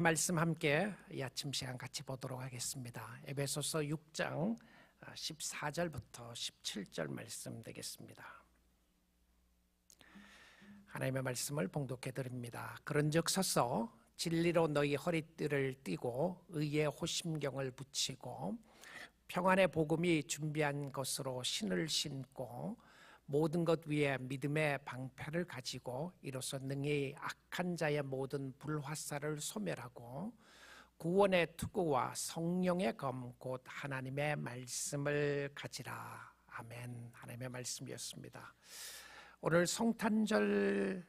말씀 함께 이 아침 시간 같이 보도록 하겠습니다. 에베소서 6장 14절부터 17절 말씀 되겠습니다. 하나님의 말씀을 봉독해 드립니다. 그런즉 서서 진리로 너희 허리띠를 띠고 의의 호심경을 붙이고 평안의 복음이 준비한 것으로 신을 신고 모든 것 위에 믿음의 방패를 가지고 이로써 능히 악한 자의 모든 불화살을 소멸하고 구원의 투구와 성령의 검 곧 하나님의 말씀을 가지라. 아멘. 하나님의 말씀이었습니다. 오늘 성탄절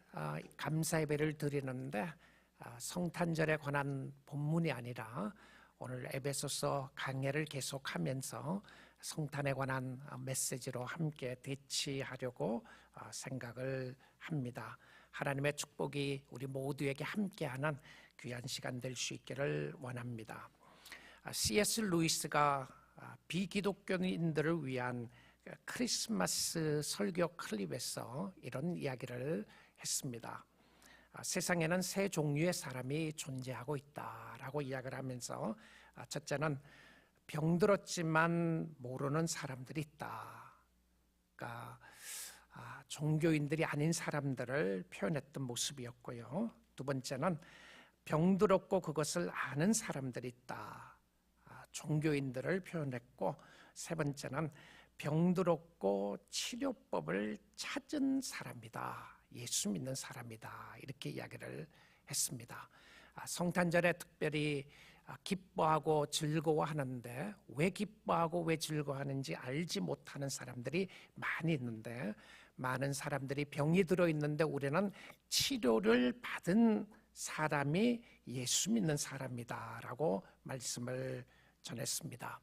감사 예배를 드리는데 성탄절에 관한 본문이 아니라 오늘 에베소서 강해를 계속하면서 성탄에 관한 메시지로 함께 대치하려고 생각을 합니다. 하나님의 축복이 우리 모두에게 함께하는 귀한 시간 될 수 있기를 원합니다. C.S. 루이스가 비기독교인들을 위한 크리스마스 설교 클립에서 이런 이야기를 했습니다. 세상에는 세 종류의 사람이 존재하고 있다라고 이야기를 하면서 첫째는 병들었지만 모르는 사람들이 있다. 그러니까 종교인들이 아닌 사람들을 표현했던 모습이었고요. 두 번째는 병들었고 그것을 아는 사람들이 있다. 종교인들을 표현했고, 세 번째는 병들었고 치료법을 찾은 사람이다. 예수 믿는 사람이다. 이렇게 이야기를 했습니다. 성탄절에 특별히 기뻐하고 즐거워하는데 왜 기뻐하고 왜 즐거워하는지 알지 못하는 사람들이 많이 있는데, 많은 사람들이 병이 들어있는데 우리는 치료를 받은 사람이 예수 믿는 사람이다 라고 말씀을 전했습니다.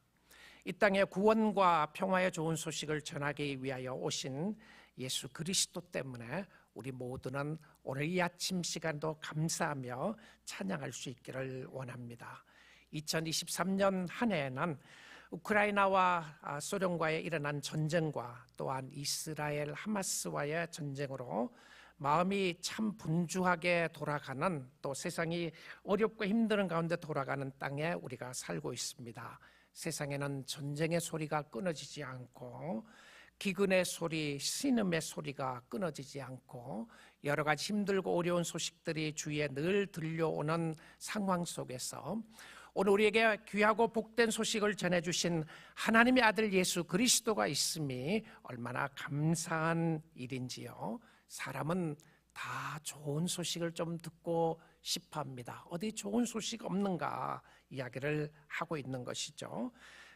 이 땅에 구원과 평화의 좋은 소식을 전하기 위하여 오신 예수 그리스도 때문에 우리 모두는 오늘 이 아침 시간도 감사하며 찬양할 수 있기를 원합니다. 2023년 한 해에는 우크라이나와 소련과의 일어난 전쟁과 또한 이스라엘 하마스와의 전쟁으로 마음이 참 분주하게 돌아가는, 또 세상이 어렵고 힘든 가운데 돌아가는 땅에 우리가 살고 있습니다. 세상에는 전쟁의 소리가 끊어지지 않고 기근의 소리, 신음의 소리가 끊어지지 않고 여러 가지 힘들고 어려운 소식들이 주위에 늘 들려오는 상황 속에서 오늘 우리에게 귀하고 복된 소식을 전해주신 하나님의 아들 예수 그리스도가 있음이 얼마나 감사한 일인지요. 사람은 다 좋은 소식을 좀 듣고 싶어 합니다. 어디 좋은 소식 없는가 이야기를 하고 있는 것이죠.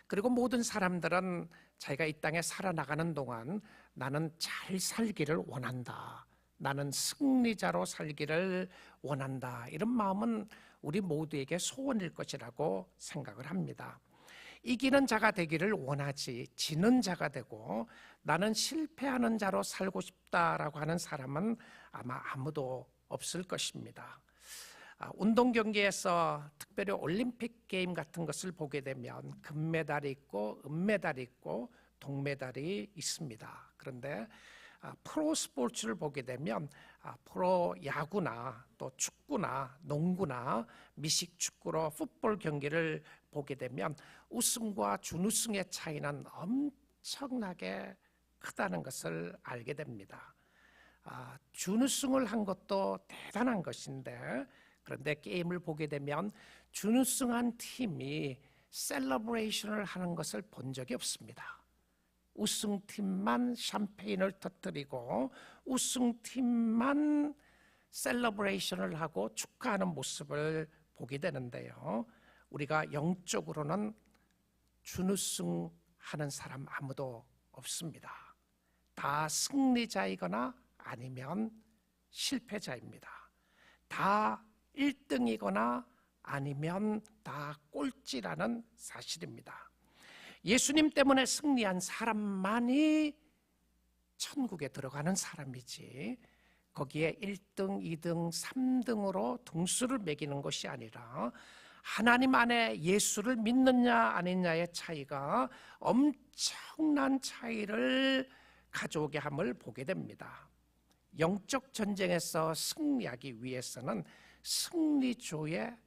그리고 모든 사람들은 자기가 이 땅에 살아나가는 동안 나는 잘 살기를 원한다, 나는 승리자로 살기를 원한다, 이런 마음은 우리 모두에게 소원일 것이라고 생각을 합니다. 이기는 자가 되기를 원하지 지는 자가 되고 나는 실패하는 자로 살고 싶다라고 하는 사람은 아마 아무도 없을 것입니다. 운동 경기에서 특별히 올림픽 게임 같은 것을 보게 되면 금메달이 있고 은메달이 있고 동메달이 있습니다. 그런데 프로 스포츠를 보게 되면 프로 야구나 또 축구나 농구나 미식 축구로 풋볼 경기를 보게 되면 우승과 준우승의 차이는 엄청나게 크다는 것을 알게 됩니다. 준우승을 한 것도 대단한 것인데, 그런데 게임을 보게 되면 준우승한 팀이 셀러브레이션을 하는 것을 본 적이 없습니다. 우승팀만 샴페인을 터뜨리고 우승팀만 셀러브레이션을 하고 축하하는 모습을 보게 되는데요, 우리가 영적으로는 준우승하는 사람 아무도 없습니다. 다 승리자이거나 아니면 실패자입니다. 다 1등이거나 아니면 다 꼴찌라는 사실입니다. 예수님 때문에 승리한 사람만이 천국에 들어가는 사람이지, 거기에 1등, 2등, 3등으로 등수를 매기는 것이 아니라 하나님 안에 예수를 믿느냐 아니냐의 차이가 엄청난 차이를 가져오게 함을 보게 됩니다. 영적 전쟁에서 승리하기 위해서는 승리조에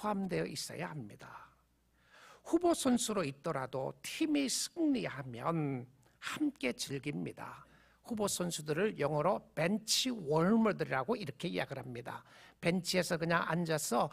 포함되어 있어야 합니다. 후보 선수로 있더라도 팀이 승리하면 함께 즐깁니다. 후보 선수들을 영어로 벤치 워머들이라고 이렇게 이야기를 합니다. 벤치에서 그냥 앉아서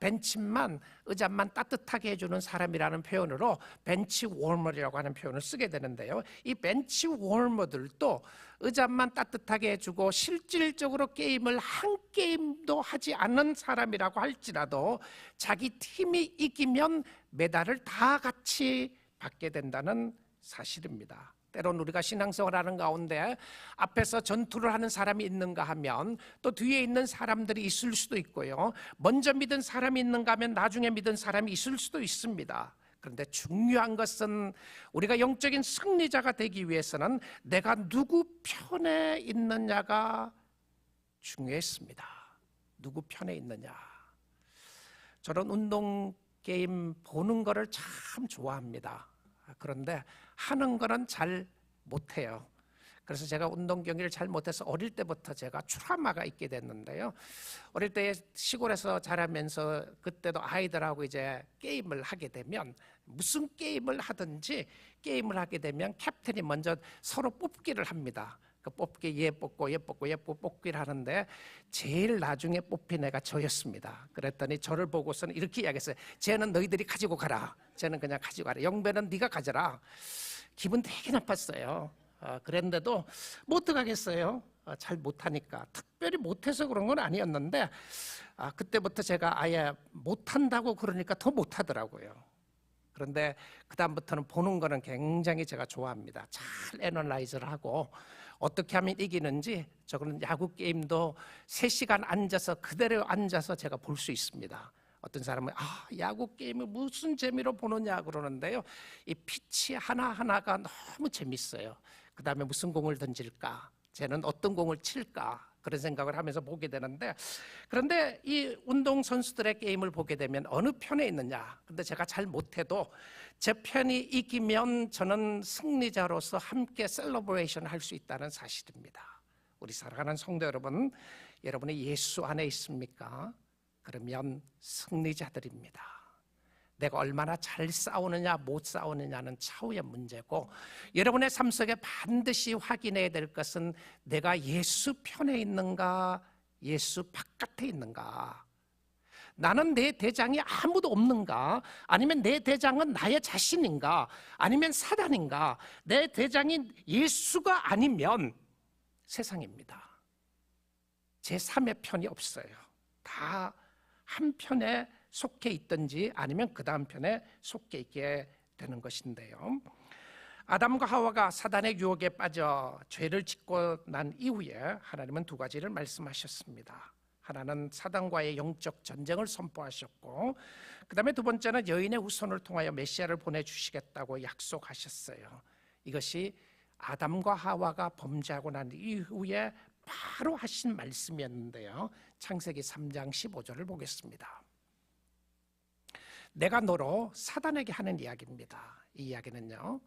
벤치만, 의자만 따뜻하게 해주는 사람이라는 표현으로 벤치 워머라고 하는 표현을 쓰게 되는데요. 이 벤치 워머들도 의자만 따뜻하게 해주고 실질적으로 게임을 한 게임도 하지 않는 사람이라고 할지라도 자기 팀이 이기면 메달을 다 같이 받게 된다는 사실입니다. 때론 우리가 신앙생활하는 가운데 앞에서 전투를 하는 사람이 있는가 하면 또 뒤에 있는 사람들이 있을 수도 있고요. 먼저 믿은 사람이 있는가 하면 나중에 믿은 사람이 있을 수도 있습니다. 그런데 중요한 것은 우리가 영적인 승리자가 되기 위해서는 내가 누구 편에 있느냐가 중요했습니다. 누구 편에 있느냐. 저는 운동 게임 보는 거를 참 좋아합니다. 그런데 하는 거는 잘 못해요. 그래서 제가 운동 경기를 잘 못해서 어릴 때부터 제가 트라우마가 있게 됐는데요. 어릴 때 시골에서 자라면서 그때도 아이들하고 이제 게임을 하게 되면 무슨 게임을 하든지 게임을 하게 되면 캡틴이 먼저 서로 뽑기를 합니다. 그 뽑기 얘 뽑고 얘 뽑고 얘 뽑기를 하는데 제일 나중에 뽑힌 애가 저였습니다. 그랬더니 저를 보고서는 이렇게 이야기했어요. 쟤는 너희들이 가지고 가라. 쟤는 그냥 가지고 가라. 영배는 네가 가져라. 기분 되게 나빴어요. 그랬는데도 뭐 어떡하겠어요. 잘 못하니까. 특별히 못해서 그런 건 아니었는데 그때부터 제가 아예 못한다고 그러니까 더 못하더라고요. 그런데 그 다음부터는 보는 거는 굉장히 제가 좋아합니다. 잘 애널라이즈를 하고 어떻게 하면 이기는지. 저거는 야구 게임도 3시간 앉아서 그대로 앉아서 제가 볼 수 있습니다. 어떤 사람은 야구 게임을 무슨 재미로 보느냐 그러는데요. 이 피치 하나하나가 너무 재밌어요. 그 다음에 무슨 공을 던질까, 쟤는 어떤 공을 칠까, 그런 생각을 하면서 보게 되는데, 그런데 이 운동선수들의 게임을 보게 되면 어느 편에 있느냐. 근데 제가 잘 못해도 제 편이 이기면 저는 승리자로서 함께 셀러브레이션 할 수 있다는 사실입니다. 우리 사랑하는 성도 여러분, 여러분이 예수 안에 있습니까? 그러면 승리자들입니다. 내가 얼마나 잘 싸우느냐 못 싸우느냐는 차후의 문제고, 여러분의 삶 속에 반드시 확인해야 될 것은 내가 예수 편에 있는가, 예수 바깥에 있는가. 나는 내 대장이 아무도 없는가, 아니면 내 대장은 나의 자신인가, 아니면 사단인가. 내 대장인 예수가 아니면 세상입니다. 제3의 편이 없어요. 다 한 편에 속해 있든지 아니면 그 다음 편에 속해 있게 되는 것인데요. 아담과 하와가 사단의 유혹에 빠져 죄를 짓고 난 이후에 하나님은 2가지를 말씀하셨습니다. 하나는 사단과의 영적 전쟁을 선포하셨고, 그 다음에 2번째는 여인의 후손을 통하여 메시아를 보내주시겠다고 약속하셨어요. 이것이 아담과 하와가 범죄하고 난 이후에 바로 하신 말씀이었는데요. 창세기 3장 15절을 보겠습니다. 내가 너로 사단에게 하는 이야기입니다. 이 이야기는요,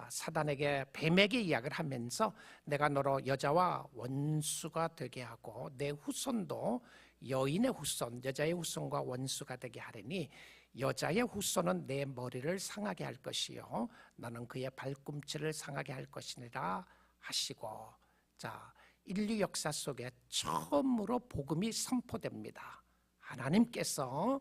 사단에게 뱀에게 이야기를 하면서 내가 너로 여자와 원수가 되게 하고 내 후손도 여인의 후손, 여자의 후손과 원수가 되게 하리니 여자의 후손은 내 머리를 상하게 할 것이요 나는 그의 발꿈치를 상하게 할 것이니라 하시고, 자, 인류 역사 속에 처음으로 복음이 선포됩니다. 하나님께서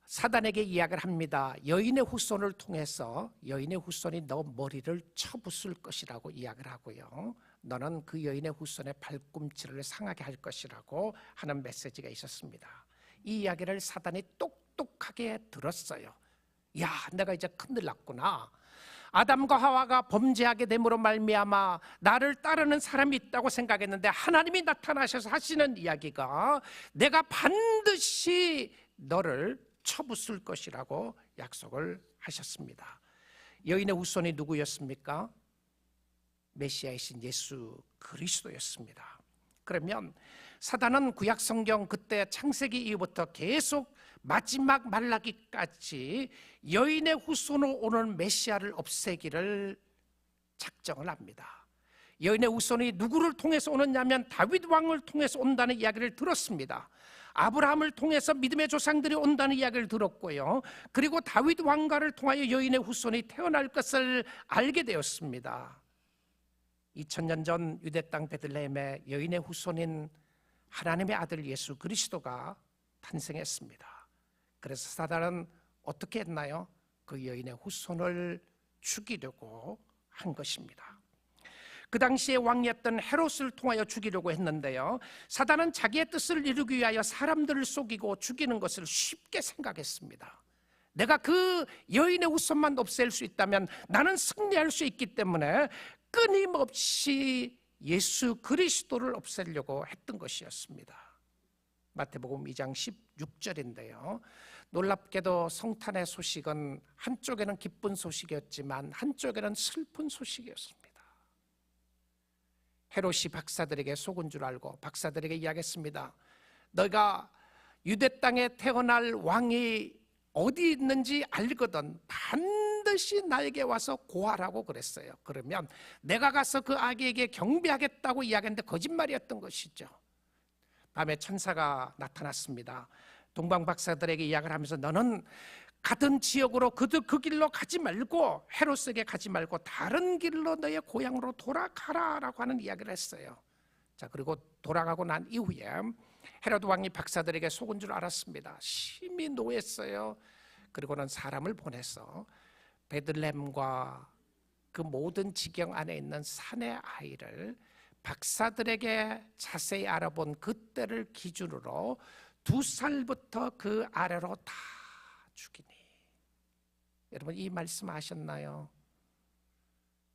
사단에게 이야기를 합니다. 여인의 후손을 통해서 여인의 후손이 너 머리를 쳐부술 것이라고 이야기를 하고요, 너는 그 여인의 후손의 발꿈치를 상하게 할 것이라고 하는 메시지가 있었습니다. 이 이야기를 사단이 똑똑하게 들었어요. 야, 내가 이제 큰일 났구나. 아담과 하와가 범죄하게 됨으로 말미암아 나를 따르는 사람이 있다고 생각했는데 하나님이 나타나셔서 하시는 이야기가 내가 반드시 너를 쳐부술 것이라고 약속을 하셨습니다. 여인의 후손이 누구였습니까? 메시아이신 예수 그리스도였습니다. 그러면 사단은 구약 성경 그때 창세기 이후부터 계속 마지막 말라기까지 여인의 후손으로 오는 메시아를 없애기를 작정을 합니다. 여인의 후손이 누구를 통해서 오느냐면 다윗 왕을 통해서 온다는 이야기를 들었습니다. 아브라함을 통해서 믿음의 조상들이 온다는 이야기를 들었고요. 그리고 다윗 왕가를 통하여 여인의 후손이 태어날 것을 알게 되었습니다. 2000년 전 유대 땅 베들레헴에 여인의 후손인 하나님의 아들 예수 그리스도가 탄생했습니다. 그래서 사단은 어떻게 했나요? 그 여인의 후손을 죽이려고 한 것입니다. 그 당시에 왕이었던 헤롯을 통하여 죽이려고 했는데요, 사단은 자기의 뜻을 이루기 위하여 사람들을 속이고 죽이는 것을 쉽게 생각했습니다. 내가 그 여인의 후손만 없앨 수 있다면 나는 승리할 수 있기 때문에 끊임없이 예수 그리스도를 없애려고 했던 것이었습니다. 마태복음 2장 16절인데요, 놀랍게도 성탄의 소식은 한쪽에는 기쁜 소식이었지만 한쪽에는 슬픈 소식이었습니다. 헤롯이 박사들에게 속은 줄 알고 박사들에게 이야기했습니다. 너희가 유대 땅에 태어날 왕이 어디 있는지 알거든 반드시 나에게 와서 고하라고 그랬어요. 그러면 내가 가서 그 아기에게 경배하겠다고 이야기했는데 거짓말이었던 것이죠. 밤에 천사가 나타났습니다. 동방 박사들에게 이야기를 하면서 너는 가던 지역으로 그 길로 가지 말고 헤롯에게 가지 말고 다른 길로 너의 고향으로 돌아가라라고 하는 이야기를 했어요. 자, 그리고 돌아가고 난 이후에 헤롯 왕이 박사들에게 속은 줄 알았습니다. 심히 노했어요. 그리고는 사람을 보내서 베들레헴과 그 모든 지경 안에 있는 산의 아이를 박사들에게 자세히 알아본 그때를 기준으로 2살부터 그 아래로 다 죽이니. 여러분, 이 말씀 아셨나요?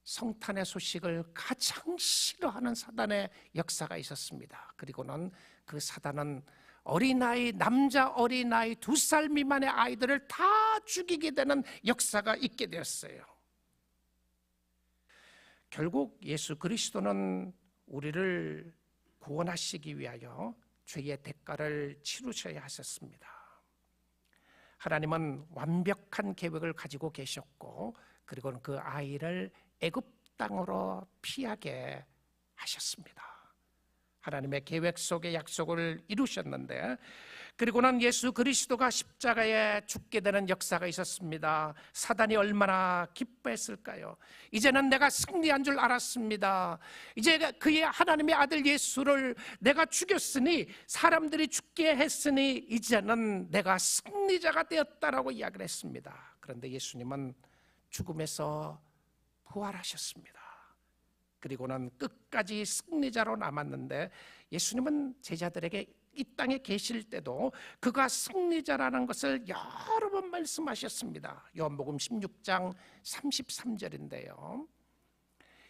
성탄의 소식을 가장 싫어하는 사단의 역사가 있었습니다. 그리고는 그 사단은 어린아이, 남자 어린아이 2살 미만의 아이들을 다 죽이게 되는 역사가 있게 되었어요. 결국 예수 그리스도는 우리를 구원하시기 위하여 죄의 대가를 치르셔야 하셨습니다. 하나님은 완벽한 계획을 가지고 계셨고, 그리고 그 아이를 애굽 땅으로 피하게 하셨습니다. 하나님의 계획 속의 약속을 이루셨는데, 그리고는 예수 그리스도가 십자가에 죽게 되는 역사가 있었습니다. 사단이 얼마나 기뻐했을까요? 이제는 내가 승리한 줄 알았습니다. 이제 그의 하나님의 아들 예수를 내가 죽였으니, 사람들이 죽게 했으니 이제는 내가 승리자가 되었다라고 이야기를 했습니다. 그런데 예수님은 죽음에서 부활하셨습니다. 그리고는 끝까지 승리자로 남았는데, 예수님은 제자들에게 이 땅에 계실 때도 그가 승리자라는 것을 여러 번 말씀하셨습니다. 요한복음 16장 33절인데요.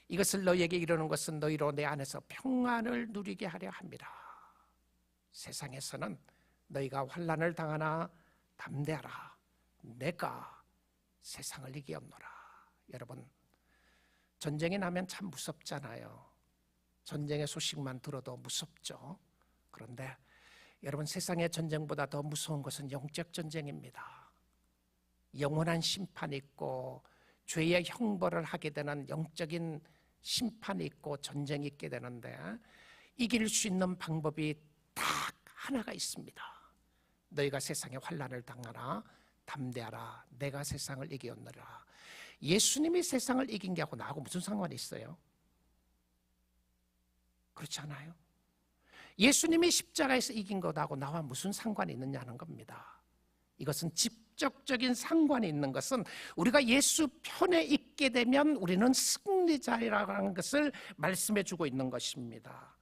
이것을 너희에게 이르는 것은 너희로 내 안에서 평안을 누리게 하려 함이라. 세상에서는 너희가 환난을 당하나 담대하라. 내가 세상을 이기었노라. 여러분, 전쟁이 나면 참 무섭잖아요. 전쟁의 소식만 들어도 무섭죠. 그런데 여러분, 세상의 전쟁보다 더 무서운 것은 영적 전쟁입니다. 영원한 심판이 있고 죄의 형벌을 하게 되는 영적인 심판이 있고 전쟁이 있게 되는데, 이길 수 있는 방법이 딱 하나가 있습니다. 너희가 세상에 환난을 당하나 담대하라. 내가 세상을 이기었노라. 예수님이 세상을 이긴 게 하고 나하고 무슨 상관이 있어요? 그렇지 않아요? 예수님이 십자가에서 이긴 것하고 나와 무슨 상관이 있느냐는 겁니다. 이것은 직접적인 상관이 있는 것은 우리가 예수 편에 있게 되면 우리는 승리자라는 것을 말씀해 주고 있는 것입니다.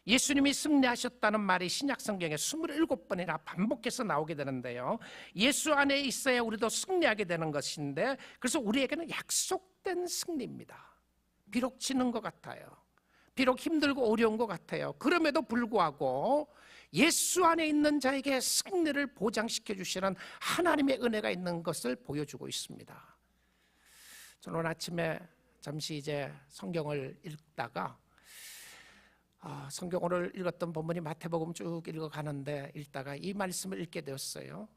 예수님이 승리하셨다는 말이 신약성경에 27번이나 반복해서 나오게 되는데요, 예수 안에 있어야 우리도 승리하게 되는 것인데, 그래서 우리에게는 약속된 승리입니다. 비록 지는 것 같아요. 비록 힘들고 어려운 것 같아요. 그럼에도 불구하고 예수 안에 있는 자에게 승리를 보장시켜 주시는 하나님의 은혜가 있는 것을 보여주고 있습니다. 저는 오늘 아침에 잠시 이제 성경을 읽다가 성경 오늘 읽었던 본문이 마태복음 쭉 읽어가는데, 읽다가 이 말씀을 읽게 되었어요.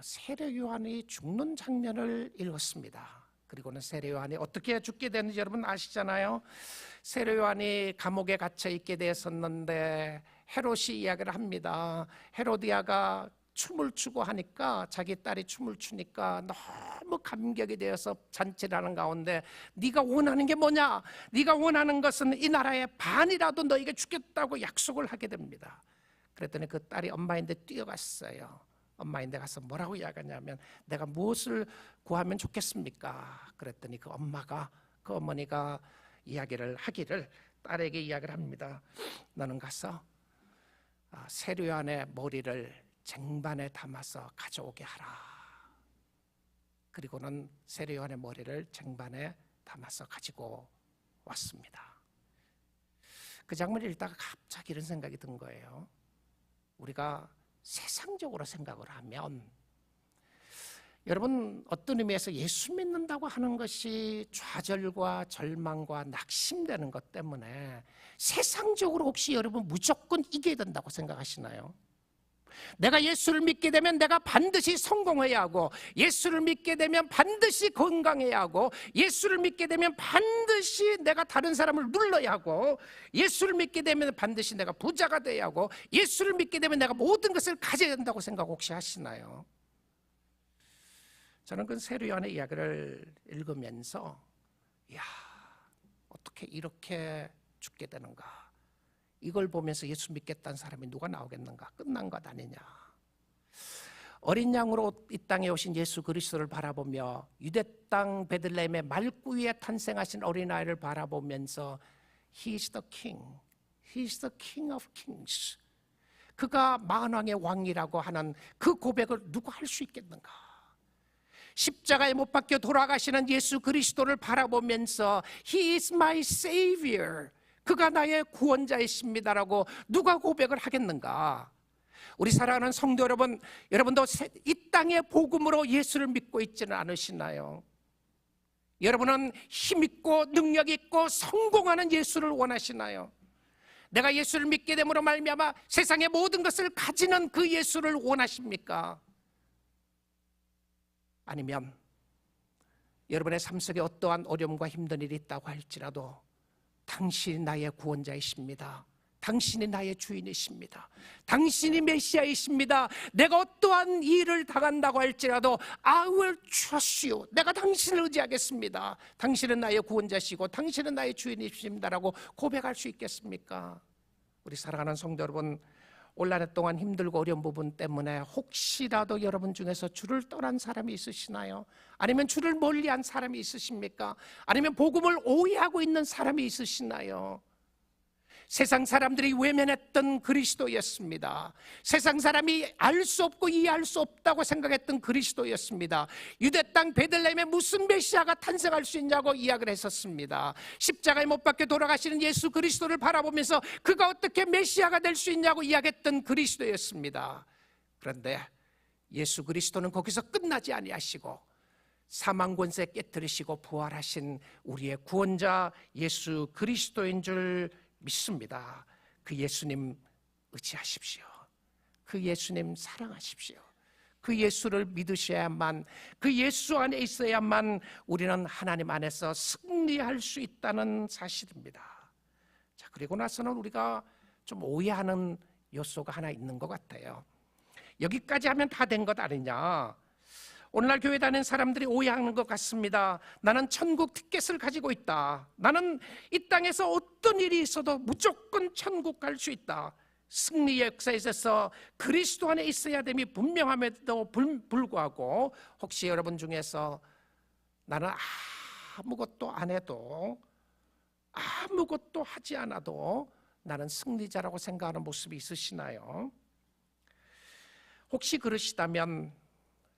세례 요한이 죽는 장면을 읽었습니다. 그리고는 세례 요한이 어떻게 죽게 되는지 여러분 아시잖아요. 세례 요한이 감옥에 갇혀 있게 되었었는데 헤롯이 이야기를 합니다. 헤로디아가 춤을 추고 하니까, 자기 딸이 춤을 추니까 너무 감격이 되어서 잔치를 하는 가운데 네가 원하는 게 뭐냐? 네가 원하는 것은 이 나라의 반이라도 너에게 주겠다고 약속을 하게 됩니다. 그랬더니 그 딸이 엄마인데 뛰어갔어요. 엄마인데 가서 뭐라고 이야기하냐면, 내가 무엇을 구하면 좋겠습니까? 그랬더니 그 어머니가 이야기를 하기를, 딸에게 이야기를 합니다. 너는 가서 세류안의 머리를 쟁반에 담아서 가져오게 하라. 그리고는 세례요한의 머리를 쟁반에 담아서 가지고 왔습니다. 그 장면을 읽다가 갑자기 이런 생각이 든 거예요. 우리가 세상적으로 생각을 하면, 여러분, 어떤 의미에서 예수 믿는다고 하는 것이 좌절과 절망과 낙심되는 것 때문에 세상적으로 혹시 여러분 무조건 이겨야 된다고 생각하시나요? 내가 예수를 믿게 되면 내가 반드시 성공해야 하고, 예수를 믿게 되면 반드시 건강해야 하고, 예수를 믿게 되면 반드시 내가 다른 사람을 눌러야 하고, 예수를 믿게 되면 반드시 내가 부자가 돼야 하고, 예수를 믿게 되면 내가 모든 것을 가져야 된다고 생각 혹시 하시나요? 저는 그 세례요한의 이야기를 읽으면서, 이야, 어떻게 이렇게 죽게 되는가? 이걸 보면서 예수 믿겠다는 사람이 누가 나오겠는가? 끝난 것 아니냐? 어린 양으로 이 땅에 오신 예수 그리스도를 바라보며, 유대 땅 베들레헴의 말구위에 탄생하신 어린아이를 바라보면서 He is the King, He is the King of Kings, 그가 만왕의 왕이라고 하는 그 고백을 누가 할 수 있겠는가? 십자가에 못 박혀 돌아가시는 예수 그리스도를 바라보면서 He is my Savior, 그가 나의 구원자이십니다라고 누가 고백을 하겠는가? 우리 사랑하는 성도 여러분, 여러분도 이 땅의 복음으로 예수를 믿고 있지는 않으시나요? 여러분은 힘있고 능력있고 성공하는 예수를 원하시나요? 내가 예수를 믿게 됨으로 말미암아 세상의 모든 것을 가지는 그 예수를 원하십니까? 아니면 여러분의 삶 속에 어떠한 어려움과 힘든 일이 있다고 할지라도 당신이 나의 구원자이십니다, 당신이 나의 주인이십니다, 당신이 메시아이십니다, 내가 어떠한 일을 당한다고 할지라도 I will trust you, 내가 당신을 의지하겠습니다, 당신은 나의 구원자시고 당신은 나의 주인이십니다라고 고백할 수 있겠습니까? 우리 사랑하는 성도 여러분, 올 한 해 동안 힘들고 어려운 부분 때문에 혹시라도 여러분 중에서 주를 떠난 사람이 있으시나요? 아니면 주를 멀리한 사람이 있으십니까? 아니면 복음을 오해하고 있는 사람이 있으시나요? 세상 사람들이 외면했던 그리스도였습니다. 세상 사람이 알 수 없고 이해할 수 없다고 생각했던 그리스도였습니다. 유대 땅 베들레헴에 무슨 메시아가 탄생할 수 있냐고 이야기를 했었습니다. 십자가에 못 박혀 돌아가시는 예수 그리스도를 바라보면서 그가 어떻게 메시아가 될 수 있냐고 이야기했던 그리스도였습니다. 그런데 예수 그리스도는 거기서 끝나지 아니하시고 사망 권세 깨뜨리시고 부활하신 우리의 구원자 예수 그리스도인 줄 믿습니다. 그 예수님 의지하십시오. 그 예수님 사랑하십시오. 그 예수를 믿으셔야만, 그 예수 안에 있어야만 우리는 하나님 안에서 승리할 수 있다는 사실입니다. 자, 그리고 나서는 우리가 좀 오해하는 요소가 하나 있는 것 같아요. 여기까지 하면 다 된 것 아니냐? 오늘날 교회 다니는 사람들이 오해하는 것 같습니다. 나는 천국 티켓을 가지고 있다. 나는 이 땅에서 어떤 일이 있어도 무조건 천국 갈 수 있다. 승리의 역사에 있어서 그리스도 안에 있어야 됨이 분명함에도 불구하고, 혹시 여러분 중에서 나는 아무것도 안 해도, 아무것도 하지 않아도 나는 승리자라고 생각하는 모습이 있으시나요? 혹시 그러시다면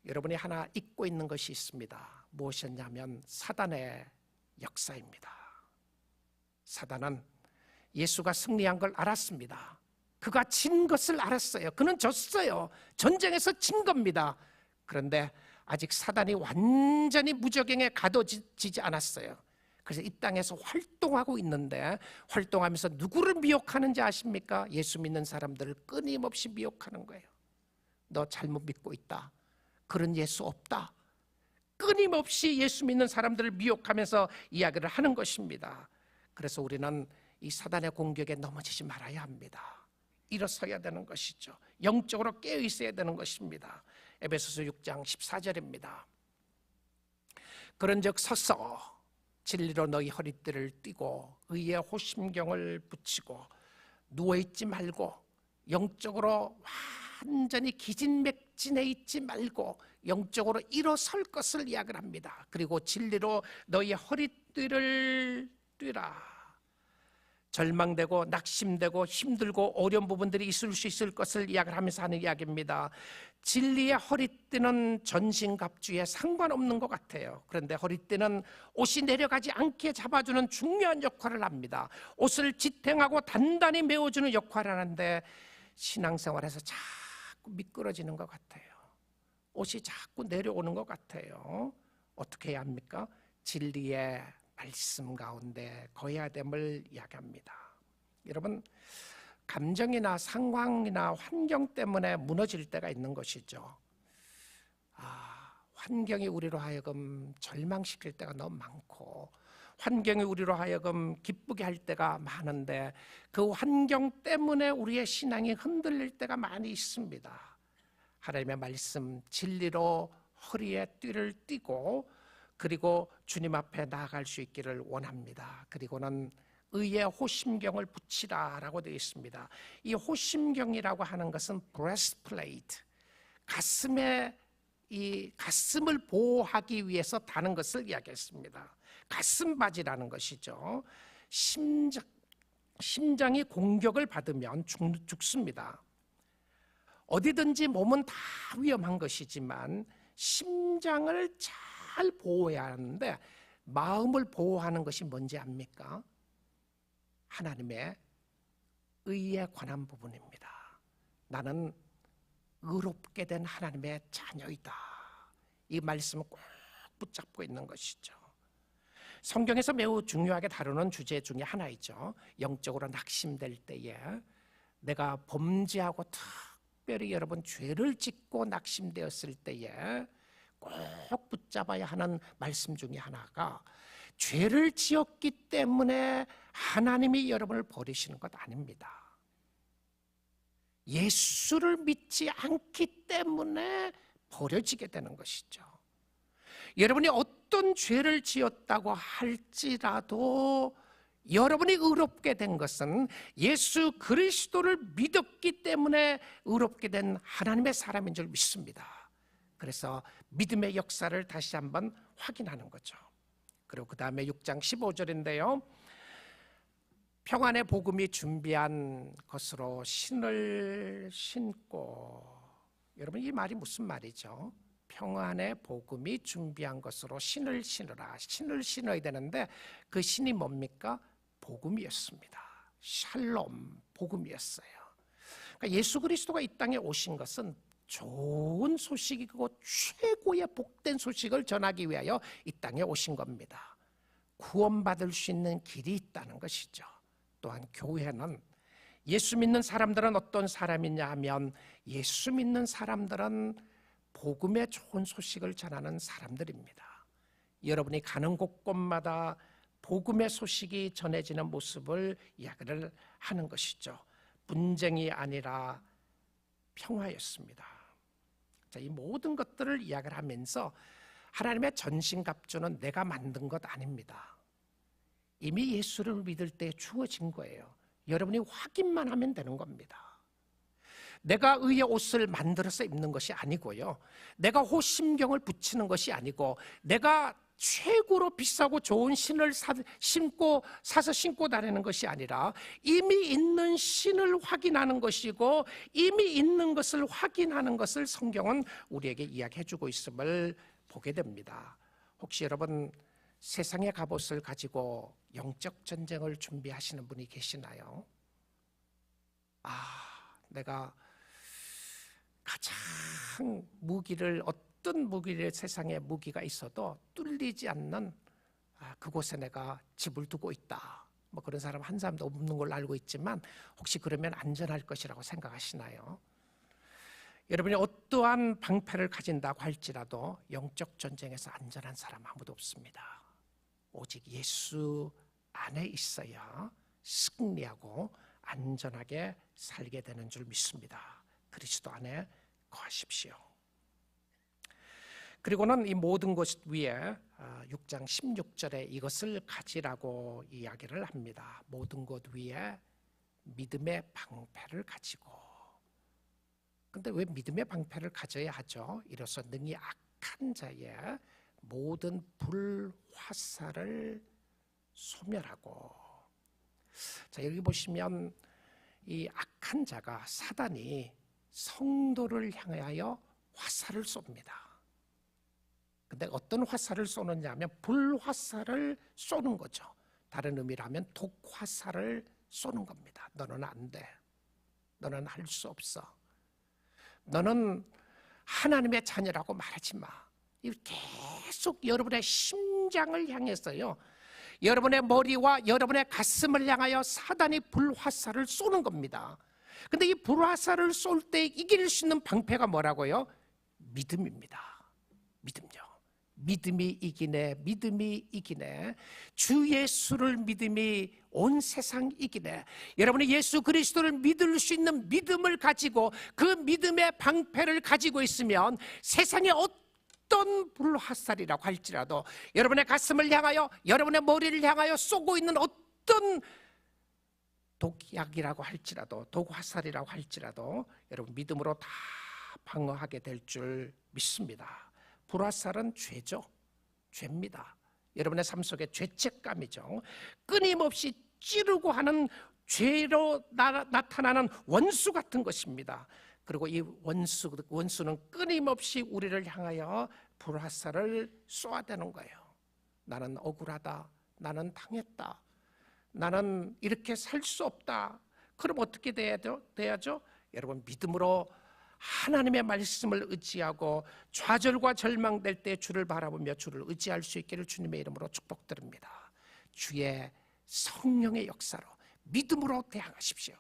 여러분이 하나 잊고 있는 것이 있습니다. 무엇이었냐면 사단의 역사입니다. 사단은 예수가 승리한 걸 알았습니다. 그가 진 것을 알았어요. 그는 졌어요. 전쟁에서 진 겁니다. 그런데 아직 사단이 완전히 무저갱에 가둬지지 않았어요. 그래서 이 땅에서 활동하고 있는데, 활동하면서 누구를 미혹하는지 아십니까? 예수 믿는 사람들을 끊임없이 미혹하는 거예요. 너 잘못 믿고 있다, 그런 예수 없다, 끊임없이 예수 믿는 사람들을 미혹하면서 이야기를 하는 것입니다. 그래서 우리는 이 사단의 공격에 넘어지지 말아야 합니다. 일어서야 되는 것이죠. 영적으로 깨어 있어야 되는 것입니다. 에베소서 6장 14절입니다. 그런즉 서서 진리로 너희 허리띠를 띠고 의의 호심경을 붙이고 누워있지 말고 영적으로 완전히 기진맥진해 있지 말고 영적으로 일어설 것을 이야기를 합니다. 그리고 진리로 너희 허리띠를 띠라. 절망되고 낙심되고 힘들고 어려운 부분들이 있을 수 있을 것을 이야기를 하면서 하는 이야기입니다. 진리의 허리띠는 전신갑주에 상관없는 것 같아요. 그런데 허리띠는 옷이 내려가지 않게 잡아주는 중요한 역할을 합니다. 옷을 지탱하고 단단히 메워주는 역할을 하는데 신앙생활에서 자꾸 미끄러지는 것 같아요. 옷이 자꾸 내려오는 것 같아요. 어떻게 해야 합니까? 진리의 말씀 가운데 거해야 됨을 이야기합니다. 여러분, 감정이나 상황이나 환경 때문에 무너질 때가 있는 것이죠. 환경이 우리로 하여금 절망시킬 때가 너무 많고 환경이 우리로 하여금 기쁘게 할 때가 많은데 그 환경 때문에 우리의 신앙이 흔들릴 때가 많이 있습니다. 하나님의 말씀 진리로 허리에 띠를 띠고 그리고 주님 앞에 나아갈 수 있기를 원합니다. 그리고는 의의 호심경을 붙이라라고 되어 있습니다. 이 호심경이라고 하는 것은 breastplate, 가슴을 보호하기 위해서 다는 것을 이야기했습니다. 가슴바지라는 것이죠. 심장이 공격을 받으면 죽습니다. 어디든지 몸은 다 위험한 것이지만 심장을 잘 보호해야 하는데 마음을 보호하는 것이 뭔지 압니까? 하나님의 의에 관한 부분입니다. 나는 의롭게 된 하나님의 자녀이다. 이 말씀을 꼭 붙잡고 있는 것이죠. 성경에서 매우 중요하게 다루는 주제 중에 하나이죠. 영적으로 낙심될 때에 내가 범죄하고 특별히 여러분 죄를 짓고 낙심되었을 때에 꼭 붙잡아야 하는 말씀 중에 하나가 죄를 지었기 때문에 하나님이 여러분을 버리시는 것 아닙니다. 예수를 믿지 않기 때문에 버려지게 되는 것이죠. 여러분이 어떤 죄를 지었다고 할지라도 여러분이 의롭게 된 것은 예수 그리스도를 믿었기 때문에 의롭게 된 하나님의 사람인 줄 믿습니다. 그래서 믿음의 역사를 다시 한번 확인하는 거죠. 그리고 그 다음에 6장 15절인데요. 평안의 복음이 준비한 것으로 신을 신고, 여러분 이 말이 무슨 말이죠? 평안의 복음이 준비한 것으로 신을 신으라. 신을 신어야 되는데 그 신이 뭡니까? 복음이었습니다. 샬롬, 복음이었어요. 그러니까 예수 그리스도가 이 땅에 오신 것은 좋은 소식이고 최고의 복된 소식을 전하기 위하여 이 땅에 오신 겁니다. 구원받을 수 있는 길이 있다는 것이죠. 또한 교회는 예수 믿는 사람들은 어떤 사람이냐 하면 예수 믿는 사람들은 복음의 좋은 소식을 전하는 사람들입니다. 여러분이 가는 곳곳마다 복음의 소식이 전해지는 모습을 이야기를 하는 것이죠. 분쟁이 아니라 평화였습니다. 자, 이 모든 것들을 이야기를 하면서 하나님의 전신갑주는 내가 만든 것 아닙니다. 이미 예수를 믿을 때 주어진 거예요. 여러분이 확인만 하면 되는 겁니다. 내가 의의 옷을 만들어서 입는 것이 아니고요. 내가 호심경을 붙이는 것이 아니고 내가 최고로 비싸고 좋은 신을 사서 신고 다니는 것이 아니라 이미 있는 신을 확인하는 것이고 이미 있는 것을 확인하는 것을 성경은 우리에게 이야기해 주고 있음을 보게 됩니다. 혹시 여러분 세상의 갑옷을 가지고 영적 전쟁을 준비하시는 분이 계시나요? 내가 가장 어떤 무기를 세상에 무기가 있어도 뚫리지 않는 그곳에 내가 집을 두고 있다. 뭐 그런 사람 한 사람도 없는 걸로 알고 있지만 혹시 그러면 안전할 것이라고 생각하시나요? 여러분이 어떠한 방패를 가진다고 할지라도 영적 전쟁에서 안전한 사람 아무도 없습니다. 오직 예수 안에 있어야 승리하고 안전하게 살게 되는 줄 믿습니다. 그리스도 안에 거하십시오. 그리고는 이 모든 것 위에 6장 16절에 이것을 가지라고 이야기를 합니다. 모든 것 위에 믿음의 방패를 가지고. 근데 왜 믿음의 방패를 가져야 하죠? 이로써 능히 악한 자의 모든 불화살을 소멸하고. 자, 여기 보시면 이 악한 자가, 사단이 성도를 향하여 화살을 쏩니다. 근데 어떤 화살을 쏘느냐 하면 불화살을 쏘는 거죠. 다른 의미로 하면 독화살을 쏘는 겁니다. 너는 안 돼. 너는 할 수 없어. 너는 하나님의 자녀라고 말하지 마. 계속 여러분의 심장을 향해서요, 여러분의 머리와 여러분의 가슴을 향하여 사단이 불화살을 쏘는 겁니다. 근데 이 불화살을 쏠 때 이길 수 있는 방패가 뭐라고요? 믿음입니다. 믿음요. 믿음이 이기네. 믿음이 이기네. 주 예수를 믿음이 온 세상 이기네. 여러분이 예수 그리스도를 믿을 수 있는 믿음을 가지고 그 믿음의 방패를 가지고 있으면 세상의 어떤 불화살이라고 할지라도, 여러분의 가슴을 향하여, 여러분의 머리를 향하여 쏘고 있는 어떤 독약이라고 할지라도, 독화살이라고 할지라도 여러분 믿음으로 다 방어하게 될 줄 믿습니다. 불화살은 죄죠. 죄입니다. 여러분의 삶 속에 죄책감이죠. 끊임없이 찌르고 하는 죄로 나타나는 원수 같은 것입니다. 그리고 이 원수는 끊임없이 우리를 향하여 불화살을 쏘아대는 거예요. 나는 억울하다. 나는 당했다. 나는 이렇게 살 수 없다. 그럼 어떻게 돼야죠? 여러분 믿음으로 하나님의 말씀을 의지하고 좌절과 절망될 때 주를 바라보며 주를 의지할 수 있기를 주님의 이름으로 축복드립니다. 주의 성령의 역사로 믿음으로 대항하십시오.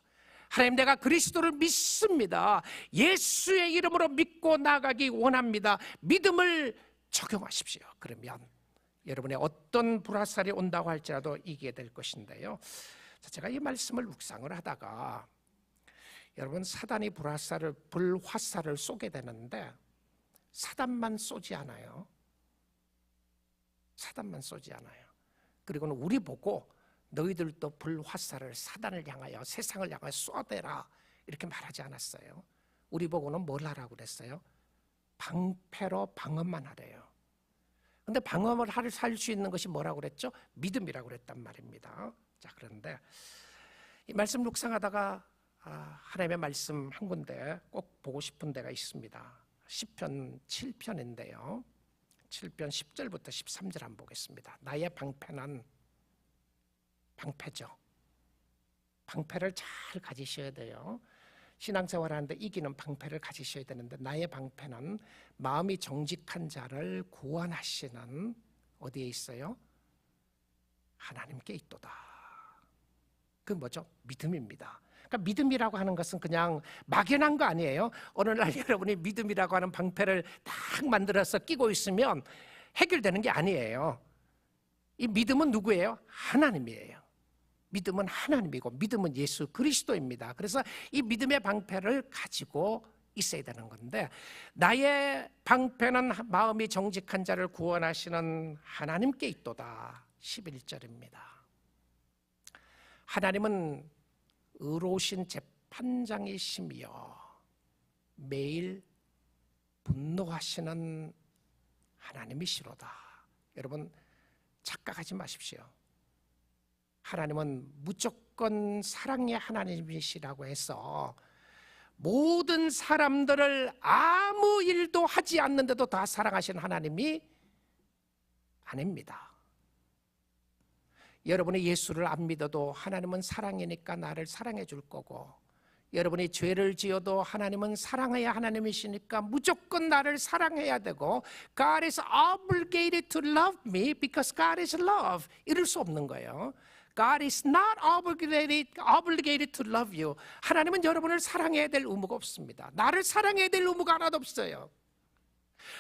하나님, 내가 그리스도를 믿습니다. 예수의 이름으로 믿고 나가기 원합니다. 믿음을 적용하십시오. 그러면 여러분의 어떤 불화살이 온다고 할지라도 이기게 될 것인데요. 제가 이 말씀을 묵상을 하다가 여러분, 사단이 불화살을 쏘게 되는데 사단만 쏘지 않아요. 사단만 쏘지 않아요. 그리고는 우리 보고 너희들도 불화살을 사단을 향하여, 세상을 향하여 쏘아대라 이렇게 말하지 않았어요. 우리 보고는 뭘 하라고 그랬어요? 방패로 방어만 하래요. 근데 방어를 할 수 있는 것이 뭐라고 그랬죠? 믿음이라고 그랬단 말입니다. 자, 그런데 이 말씀 묵상하다가 하나님의 말씀 한 군데 꼭 보고 싶은 데가 있습니다. 시편 7편인데요. 7편 10절부터 13절 한번 보겠습니다. 나의 방패는 방패죠. 방패를 잘 가지셔야 돼요. 신앙생활 하는데 이기는 방패를 가지셔야 되는데, 나의 방패는 마음이 정직한 자를 구원하시는, 어디에 있어요? 하나님께 있도다. 그 뭐죠? 믿음입니다. 그러니까 믿음이라고 하는 것은 그냥 막연한 거 아니에요. 어느 날 여러분이 믿음이라고 하는 방패를 딱 만들어서 끼고 있으면 해결되는 게 아니에요. 이 믿음은 누구예요? 하나님이에요. 믿음은 하나님이고 믿음은 예수 그리스도입니다. 그래서 이 믿음의 방패를 가지고 있어야 되는 건데, 나의 방패는 마음이 정직한 자를 구원하시는 하나님께 있도다. 11절입니다. 하나님은 의로우신 재판장이시며 매일 분노하시는 하나님이시로다. 여러분 착각하지 마십시오. 하나님은 무조건 사랑의 하나님이시라고 해서 모든 사람들을 아무 일도 하지 않는데도 다 사랑하시는 하나님이 아닙니다. 여러분이 예수를 안 믿어도 하나님은 사랑이니까 나를 사랑해 줄 거고, 여러분이 죄를 지어도 하나님은 사랑해야 하나님이시니까 무조건 나를 사랑해야 되고, God is obligated to love me because God is love. 이럴 수 없는 거예요. God is not obligated to love you. 하나님은 여러분을 사랑해야 될 의무가 없습니다. 나를 사랑해야 될 의무가 하나도 없어요.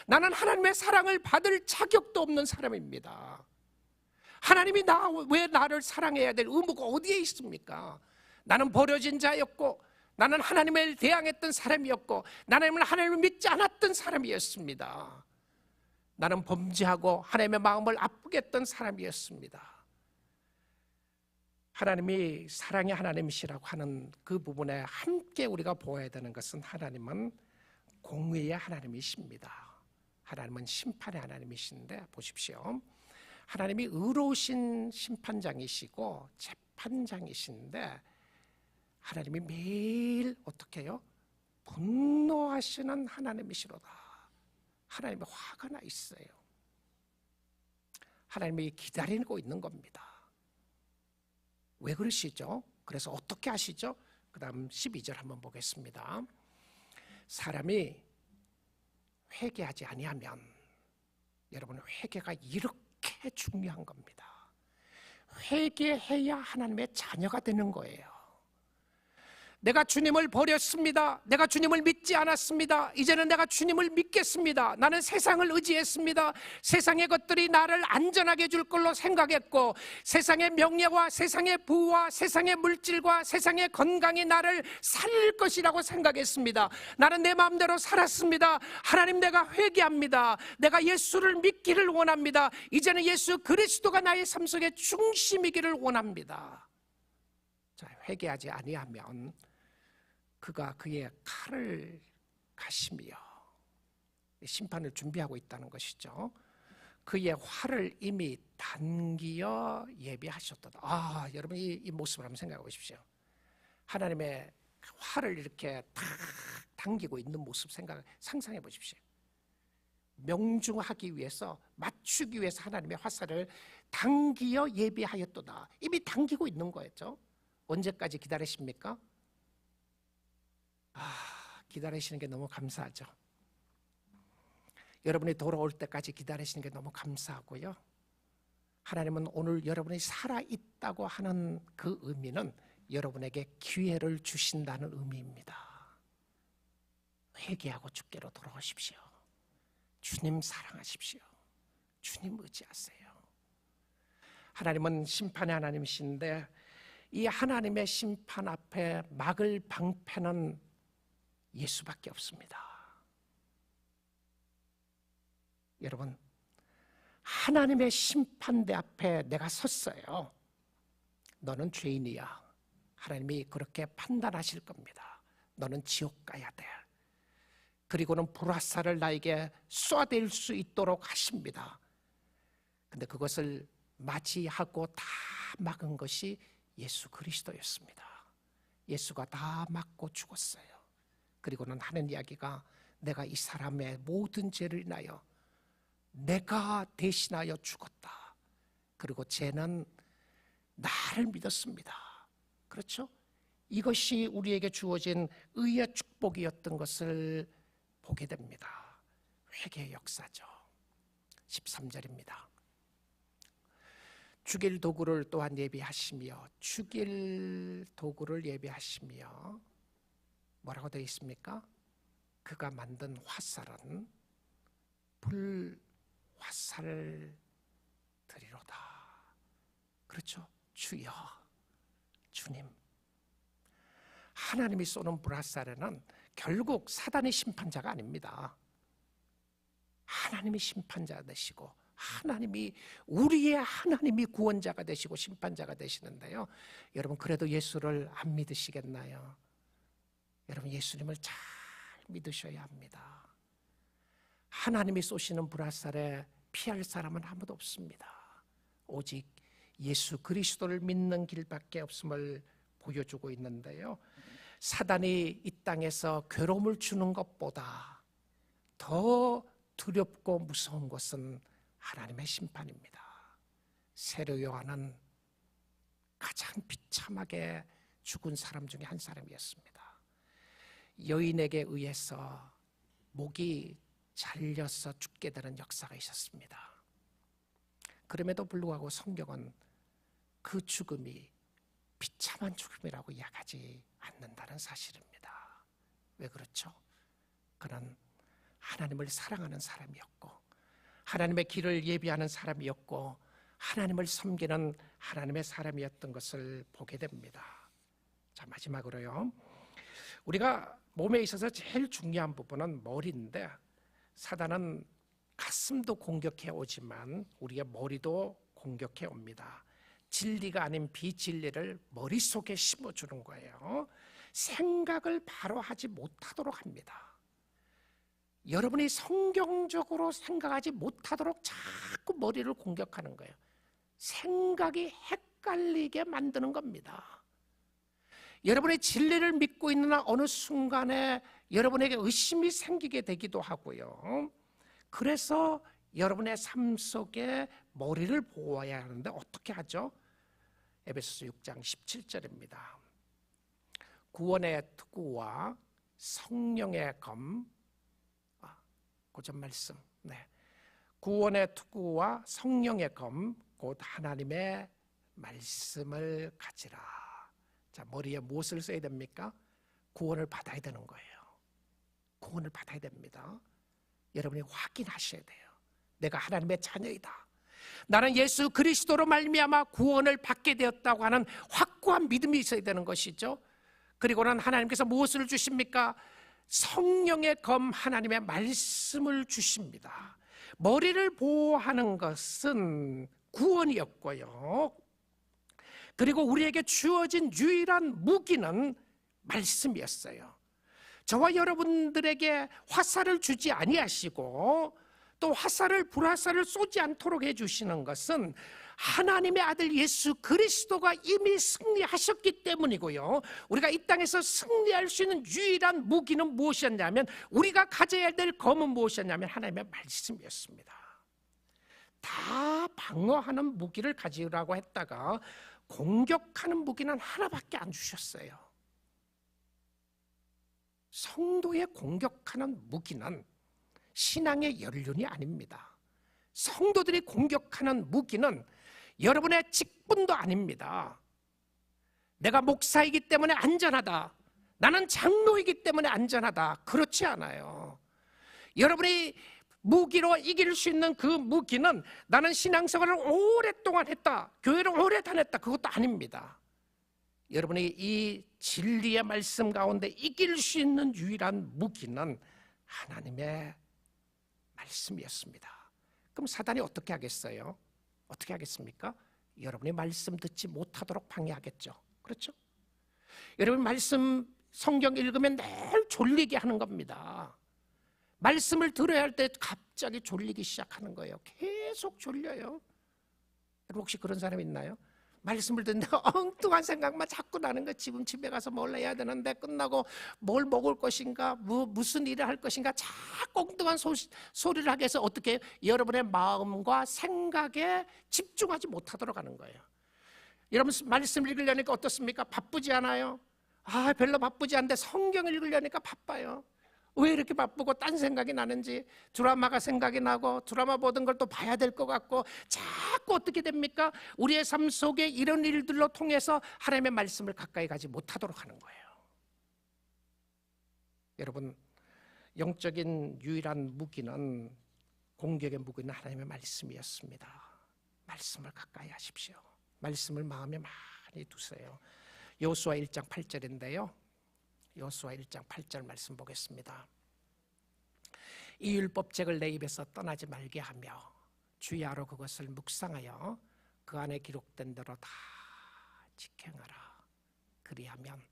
나는 하나님의 사랑을 받을 자격도 없는 사람입니다. 하나님이 왜 나를 사랑해야 될 의무가 어디에 있습니까? 나는 버려진 자였고, 나는 하나님을 대항했던 사람이었고 나는 하나님을 믿지 않았던 사람이었습니다. 나는 범죄하고 하나님의 마음을 아프게 했던 사람이었습니다. 하나님이 사랑의 하나님이시라고 하는 그 부분에 함께 우리가 보아야 되는 것은 하나님은 공의의 하나님이십니다. 하나님은 심판의 하나님이신데 보십시오. 하나님이 의로우신 심판장이시고 재판장이신데 하나님이 매일 어떻게 해요? 분노하시는 하나님이시로다. 하나님의 화가 나 있어요. 하나님이 기다리고 있는 겁니다. 왜 그러시죠? 그래서 어떻게 하시죠? 그 다음 12절 한번 보겠습니다. 사람이 회개하지 아니하면, 여러분 회개가 이렇게 중요한 겁니다. 회개해야 하나님의 자녀가 되는 거예요. 내가 주님을 버렸습니다. 내가 주님을 믿지 않았습니다. 이제는 내가 주님을 믿겠습니다. 나는 세상을 의지했습니다. 세상의 것들이 나를 안전하게 해줄 걸로 생각했고 세상의 명예와 세상의 부와 세상의 물질과 세상의 건강이 나를 살릴 것이라고 생각했습니다. 나는 내 마음대로 살았습니다. 하나님, 내가 회개합니다. 내가 예수를 믿기를 원합니다. 이제는 예수 그리스도가 나의 삶 속의 중심이기를 원합니다. 자, 회개하지 아니하면 그가 그의 칼을 가시며 심판을 준비하고 있다는 것이죠. 그의 활을 이미 당기어 예비하셨도다. 여러분 이 모습을 한번 생각해 보십시오. 하나님의 활을 이렇게 탁 당기고 있는 모습 상상해 보십시오. 명중하기 위해서, 맞추기 위해서 하나님의 화살을 당기어 예비하였도다. 이미 당기고 있는 거였죠. 언제까지 기다리십니까? 기다리시는 게 너무 감사하죠. 여러분이 돌아올 때까지 기다리시는 게 너무 감사하고요. 하나님은 오늘 여러분이 살아있다고 하는 그 의미는 여러분에게 기회를 주신다는 의미입니다. 회개하고 주께로 돌아오십시오. 주님 사랑하십시오. 주님 의지하세요. 하나님은 심판의 하나님이신데 이 하나님의 심판 앞에 막을 방패는 예수밖에 없습니다. 여러분, 하나님의 심판대 앞에 내가 섰어요. 너는 죄인이야. 하나님이 그렇게 판단하실 겁니다. 너는 지옥 가야 돼. 그리고는 불화살을 나에게 쏘아댈 수 있도록 하십니다. 근데 그것을 맞이하고 다 막은 것이 예수 그리스도였습니다. 예수가 다 맞고 죽었어요. 그리고는 하는 이야기가 내가 이 사람의 모든 죄를 인하여 내가 대신하여 죽었다. 그리고 쟤는 나를 믿었습니다. 그렇죠? 이것이 우리에게 주어진 의의 축복이었던 것을 보게 됩니다. 회개의 역사죠. 13절입니다. 죽일 도구를 또한 예비하시며, 죽일 도구를 예비하시며 뭐라고 되어 있습니까? 그가 만든 화살은 불화살 드리로다. 그렇죠? 주여, 주님. 하나님이 쏘는 불화살에는 결국 사단의 심판자가 아닙니다. 하나님이 심판자 되시고 우리의 하나님이 구원자가 되시고 심판자가 되시는데요. 여러분, 그래도 예수를 안 믿으시겠나요? 여러분, 예수님을 잘 믿으셔야 합니다. 하나님이 쏘시는 불화살에 피할 사람은 아무도 없습니다. 오직 예수 그리스도를 믿는 길밖에 없음을 보여주고 있는데요. 사단이 이 땅에서 괴로움을 주는 것보다 더 두렵고 무서운 것은 하나님의 심판입니다. 세례 요한은 가장 비참하게 죽은 사람 중에 한 사람이었습니다. 여인에게 의해서 목이 잘려서 죽게 되는 역사가 있었습니다. 그럼에도 불구하고 성경은 그 죽음이 비참한 죽음이라고 이야기하지 않는다는 사실입니다. 왜 그렇죠? 그는 하나님을 사랑하는 사람이었고 하나님의 길을 예비하는 사람이었고 하나님을 섬기는 하나님의 사람이었던 것을 보게 됩니다. 자, 마지막으로요. 우리가 몸에 있어서 제일 중요한 부분은 머리인데 사단은 가슴도 공격해 오지만 우리의 머리도 공격해 옵니다. 진리가 아닌 비진리를 머릿속에 심어주는 거예요. 생각을 바로 하지 못하도록 합니다. 여러분이 성경적으로 생각하지 못하도록 자꾸 머리를 공격하는 거예요. 생각이 헷갈리게 만드는 겁니다. 여러분의 진리를 믿고 있는 어느 순간에 여러분에게 의심이 생기게 되기도 하고요. 그래서 여러분의 삶 속에 머리를 보호해야 하는데 어떻게 하죠? 에베소서 6장 17절입니다. 구원의 투구와 성령의 검, 고전 말씀. 네. 구원의 투구와 성령의 검, 곧 하나님의 말씀을 가지라. 자, 머리에 무엇을 써야 됩니까? 구원을 받아야 되는 거예요. 구원을 받아야 됩니다. 여러분이 확인하셔야 돼요. 내가 하나님의 자녀이다. 나는 예수 그리스도로 말미암아 구원을 받게 되었다고 하는 확고한 믿음이 있어야 되는 것이죠. 그리고는 하나님께서 무엇을 주십니까? 성령의 검, 하나님의 말씀을 주십니다. 머리를 보호하는 것은 구원이었고요. 그리고 우리에게 주어진 유일한 무기는 말씀이었어요. 저와 여러분들에게 화살을 주지 아니하시고 또 화살을 불화살을 쏘지 않도록 해주시는 것은 하나님의 아들 예수 그리스도가 이미 승리하셨기 때문이고요. 우리가 이 땅에서 승리할 수 있는 유일한 무기는 무엇이었냐면, 우리가 가져야 될 검은 무엇이었냐면 하나님의 말씀이었습니다. 다 방어하는 무기를 가지라고 했다가 공격하는 무기는 하나밖에 안 주셨어요. 성도의 공격하는 무기는 신앙의 연륜이 아닙니다. 성도들이 공격하는 무기는 여러분의 직분도 아닙니다. 내가 목사이기 때문에 안전하다, 나는 장로이기 때문에 안전하다, 그렇지 않아요. 여러분이 무기로 이길 수 있는 그 무기는 나는 신앙생활을 오랫동안 했다, 교회를 오래 다녔다, 그것도 아닙니다. 여러분이 이 진리의 말씀 가운데 이길 수 있는 유일한 무기는 하나님의 말씀이었습니다. 그럼 사단이 어떻게 하겠어요? 어떻게 하겠습니까? 여러분이 말씀 듣지 못하도록 방해하겠죠. 그렇죠? 여러분 말씀 성경 읽으면 늘 졸리게 하는 겁니다. 말씀을 들어야 할 때 갑자기 졸리기 시작하는 거예요. 계속 졸려요. 여러분 혹시 그런 사람 있나요? 말씀을 듣는데 엉뚱한 생각만 자꾸 나는 거. 지금 집에 가서 뭘 해야 되는데, 끝나고 뭘 먹을 것인가, 무슨 일을 할 것인가, 자꾸 엉뚱한 소리를 하게 해서 어떻게 여러분의 마음과 생각에 집중하지 못하도록 하는 거예요. 여러분 말씀 읽으려니까 어떻습니까? 바쁘지 않아요? 별로 바쁘지 않은데 성경 읽으려니까 바빠요. 왜 이렇게 바쁘고 딴 생각이 나는지, 드라마가 생각이 나고 드라마 보던 걸 또 봐야 될 것 같고, 자꾸 어떻게 됩니까? 우리의 삶 속에 이런 일들로 통해서 하나님의 말씀을 가까이 가지 못하도록 하는 거예요. 여러분, 영적인 유일한 무기는, 공격의 무기는 하나님의 말씀이었습니다. 말씀을 가까이 하십시오. 말씀을 마음에 많이 두세요. 여호수아 1장 8절인데요 여호수아 1장 8절 말씀 보겠습니다. 이 율법책을 내 입에서 떠나지 말게 하며 주야로 그것을 묵상하여 그 안에 기록된 대로 다 지켜라. 그리하면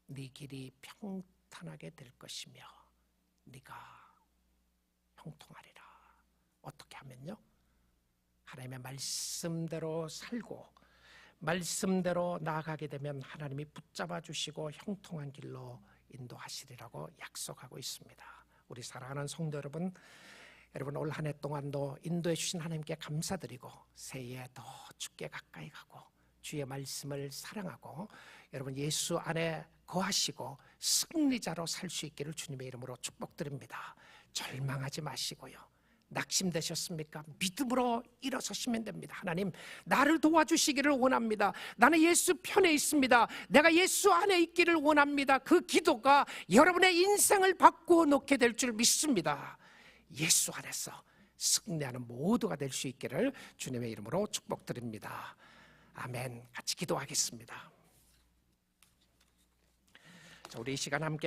네 길이 평탄하게 될 것이며 네가 형통하리라. 어떻게 하면요? 하나님의 말씀대로 살고 말씀대로 나아가게 되면 하나님이 붙잡아 주시고 형통한 길로 인도하시리라고 약속하고 있습니다. 우리 사랑하는 성도 여러분, 올 한 해 동안도 인도해 주신 하나님께 감사드리고 새해에 더 주께 가까이 가고 주의 말씀을 사랑하고 여러분 예수 안에 거하시고 승리자로 살 수 있기를 주님의 이름으로 축복드립니다. 절망하지 마시고요. 낙심되셨습니까? 믿음으로 일어서시면 됩니다. 하나님, 나를 도와주시기를 원합니다. 나는 예수 편에 있습니다. 내가 예수 안에 있기를 원합니다. 그 기도가 여러분의 인생을 바꾸어 놓게 될 줄 믿습니다. 예수 안에서 승리하는 모두가 될 수 있기를 주님의 이름으로 축복드립니다. 아멘. 같이 기도하겠습니다. 자, 우리 이 시간 함께